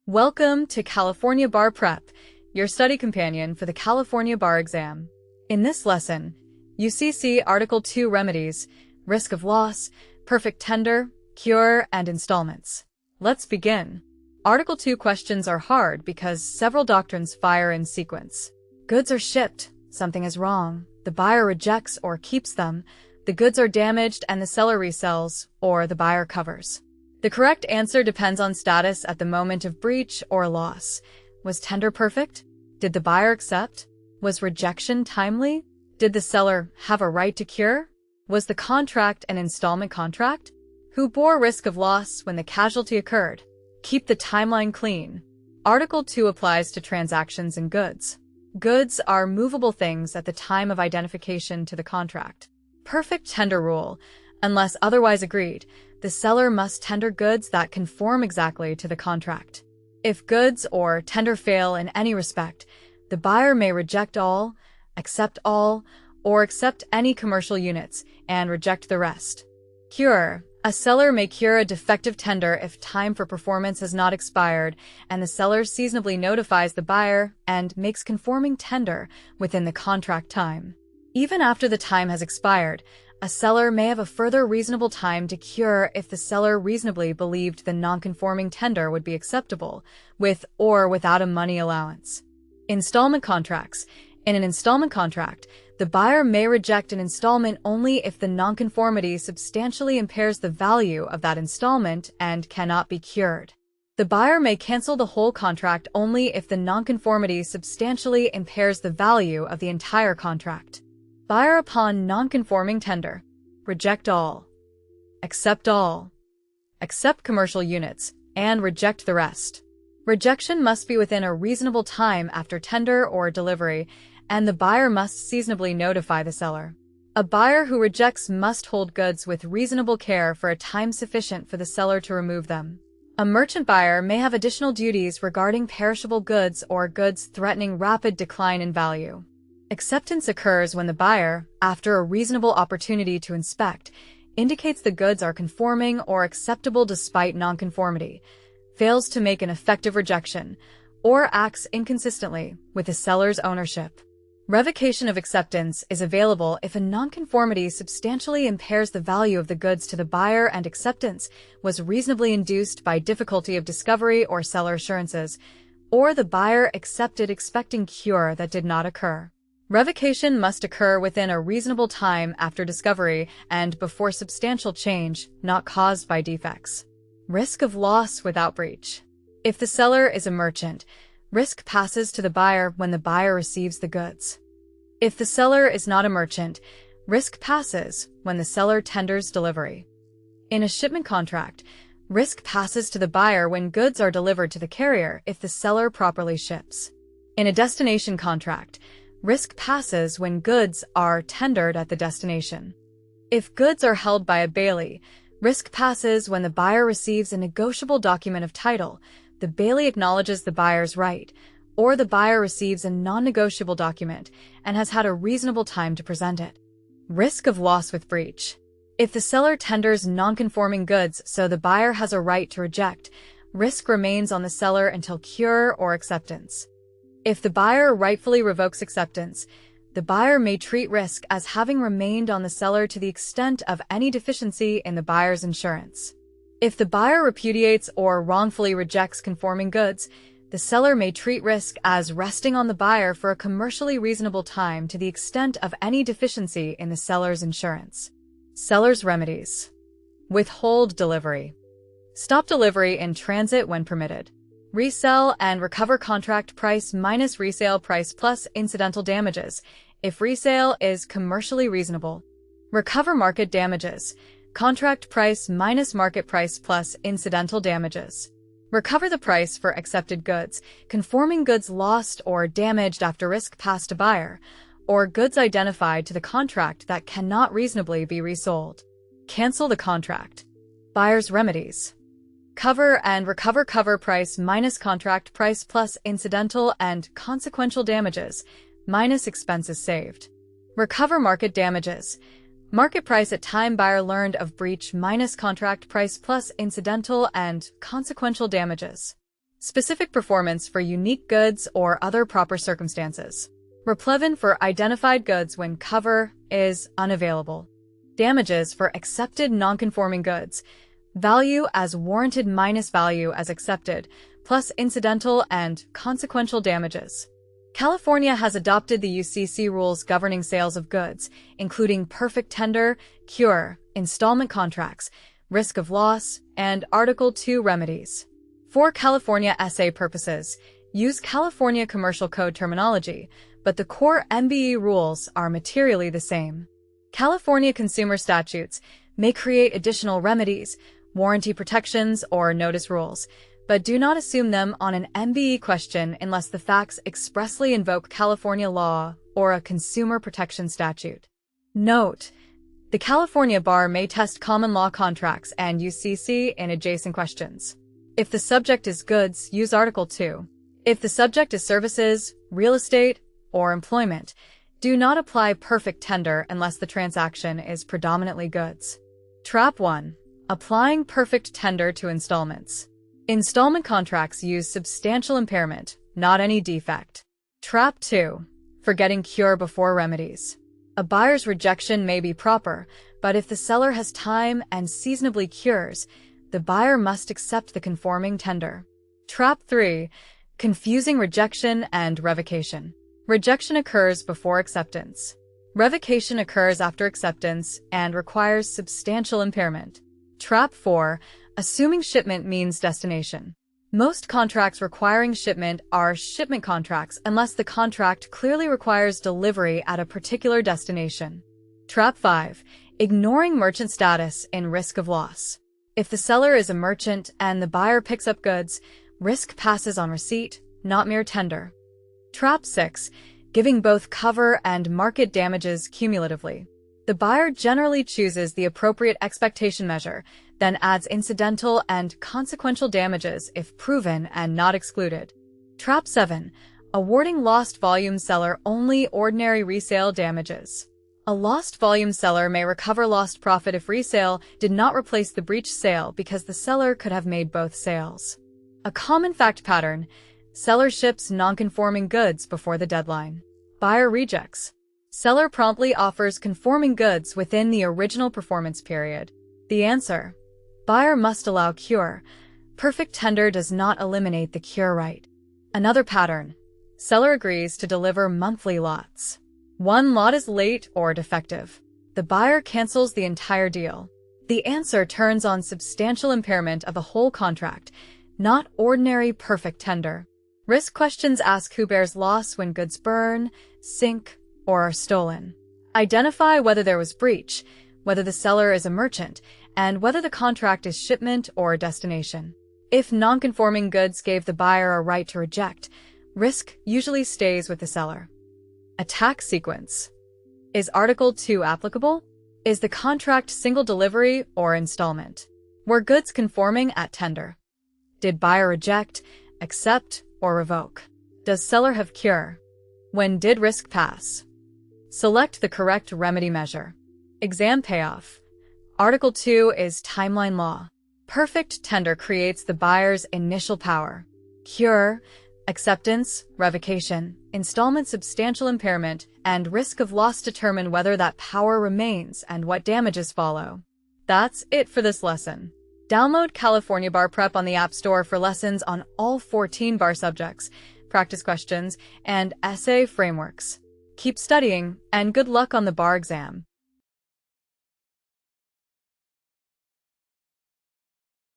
Welcome to California Bar Prep, your study companion for the California Bar exam. In this lesson, UCC Article 2 Remedies, Risk of Loss, Perfect Tender, Cure, and Installments. Let's begin. Article 2 questions are hard because several doctrines fire in sequence. Goods are shipped, something is wrong, the buyer rejects or keeps them, the goods are damaged and the seller resells, or the buyer covers. The correct answer depends on status at the moment of breach or loss. Was tender perfect? Did the buyer accept? Was rejection timely? Did the seller have a right to cure? Was the contract an installment contract? Who bore risk of loss when the casualty occurred? Keep the timeline clean. Article 2 applies to transactions and goods. Goods are movable things at the time of identification to the contract. Perfect tender rule. Unless otherwise agreed, the seller must tender goods that conform exactly to the contract. If goods or tender fail in any respect, the buyer may reject all, or accept any commercial units and reject the rest. Cure. A seller may cure a defective tender if time for performance has not expired and the seller seasonably notifies the buyer and makes conforming tender within the contract time. Even after the time has expired, a seller may have a further reasonable time to cure if the seller reasonably believed the nonconforming tender would be acceptable, with or without a money allowance. Installment contracts. In an installment contract, the buyer may reject an installment only if the nonconformity substantially impairs the value of that installment and cannot be cured. The buyer may cancel the whole contract only if the nonconformity substantially impairs the value of the entire contract. Buyer upon nonconforming tender. Reject all. Accept commercial units, and reject the rest. Rejection must be within a reasonable time after tender or delivery, and the buyer must seasonably notify the seller. A buyer who rejects must hold goods with reasonable care for a time sufficient for the seller to remove them. A merchant buyer may have additional duties regarding perishable goods or goods threatening rapid decline in value. Acceptance occurs when the buyer, after a reasonable opportunity to inspect, indicates the goods are conforming or acceptable despite nonconformity, fails to make an effective rejection, or acts inconsistently with the seller's ownership. Revocation of acceptance is available if a nonconformity substantially impairs the value of the goods to the buyer and acceptance was reasonably induced by difficulty of discovery or seller assurances, or the buyer accepted expecting cure that did not occur. Revocation must occur within a reasonable time after discovery and before substantial change, not caused by defects. Risk of loss without breach. If the seller is a merchant, risk passes to the buyer when the buyer receives the goods. If the seller is not a merchant, risk passes when the seller tenders delivery. In a shipment contract, risk passes to the buyer when goods are delivered to the carrier if the seller properly ships. In a destination contract, risk passes when goods are tendered at the destination. If goods are held by a bailee, risk passes when the buyer receives a negotiable document of title, the bailee acknowledges the buyer's right, or the buyer receives a non-negotiable document and has had a reasonable time to present it. Risk of loss with breach. If the seller tenders non-conforming goods so the buyer has a right to reject, risk remains on the seller until cure or acceptance. If the buyer rightfully revokes acceptance, the buyer may treat risk as having remained on the seller to the extent of any deficiency in the buyer's insurance. If the buyer repudiates or wrongfully rejects conforming goods, the seller may treat risk as resting on the buyer for a commercially reasonable time to the extent of any deficiency in the seller's insurance. Seller's remedies. Withhold delivery. Stop delivery in transit when permitted. Resell and recover contract price minus resale price plus incidental damages, if resale is commercially reasonable. Recover market damages. Contract price minus market price plus incidental damages. Recover the price for accepted goods, conforming goods lost or damaged after risk passed to buyer, or goods identified to the contract that cannot reasonably be resold. Cancel the contract. Buyer's remedies. Cover and recover cover price minus contract price plus incidental and consequential damages, minus expenses saved. Recover market damages. Market price at time buyer learned of breach minus contract price plus incidental and consequential damages. Specific performance for unique goods or other proper circumstances. Replevin for identified goods when cover is unavailable. Damages for accepted nonconforming goods. Value as warranted minus value as accepted, plus incidental and consequential damages. California has adopted the UCC rules governing sales of goods, including perfect tender, cure, installment contracts, risk of loss, and Article 2 remedies. For California SA purposes, use California Commercial Code terminology, but the core MBE rules are materially the same. California consumer statutes may create additional remedies, warranty protections, or notice rules, but do not assume them on an MBE question unless the facts expressly invoke California law or a consumer protection statute. Note: the California Bar may test common law contracts and UCC in adjacent questions. If the subject is goods, use Article 2. If the subject is services, real estate, or employment, do not apply perfect tender unless the transaction is predominantly goods. Trap 1. Applying perfect tender to installments. Installment contracts use substantial impairment, not any defect. Trap 2. Forgetting cure before remedies. A buyer's rejection may be proper, but if the seller has time and seasonably cures, the buyer must accept the conforming tender. Trap 3. Confusing rejection and revocation. Rejection occurs before acceptance. Revocation occurs after acceptance and requires substantial impairment. Trap 4. Assuming shipment means destination. Most contracts requiring shipment are shipment contracts unless the contract clearly requires delivery at a particular destination. Trap 5. Ignoring merchant status in risk of loss. If the seller is a merchant and the buyer picks up goods, risk passes on receipt, not mere tender. Trap 6. Giving both cover and market damages cumulatively. The buyer generally chooses the appropriate expectation measure, then adds incidental and consequential damages if proven and not excluded. Trap 7. Awarding lost volume seller only ordinary resale damages. A lost volume seller may recover lost profit if resale did not replace the breached sale because the seller could have made both sales. A common fact pattern: seller ships non-conforming goods before the deadline. Buyer rejects. Seller promptly offers conforming goods within the original performance period. The answer: buyer must allow cure. Perfect tender does not eliminate the cure right. Another pattern: seller agrees to deliver monthly lots. One lot is late or defective. The buyer cancels the entire deal. The answer turns on substantial impairment of the whole contract, not ordinary perfect tender. Risk questions ask who bears loss when goods burn, sink, or are stolen. Identify whether there was breach, whether the seller is a merchant, and whether the contract is shipment or destination. If non-conforming goods gave the buyer a right to reject, risk usually stays with the seller. Attack sequence. Is Article 2 applicable? Is the contract single delivery or installment? Were goods conforming at tender? Did buyer reject, accept, or revoke? Does seller have cure? When did risk pass? Select the correct remedy measure. Exam payoff. Article 2 is timeline law. Perfect tender creates the buyer's initial power. Cure, acceptance, revocation, installment substantial impairment, and risk of loss determine whether that power remains and what damages follow. That's it for this lesson. Download California Bar Prep on the App Store for lessons on all 14 bar subjects, practice questions, and essay frameworks. Keep studying, and good luck on the bar exam.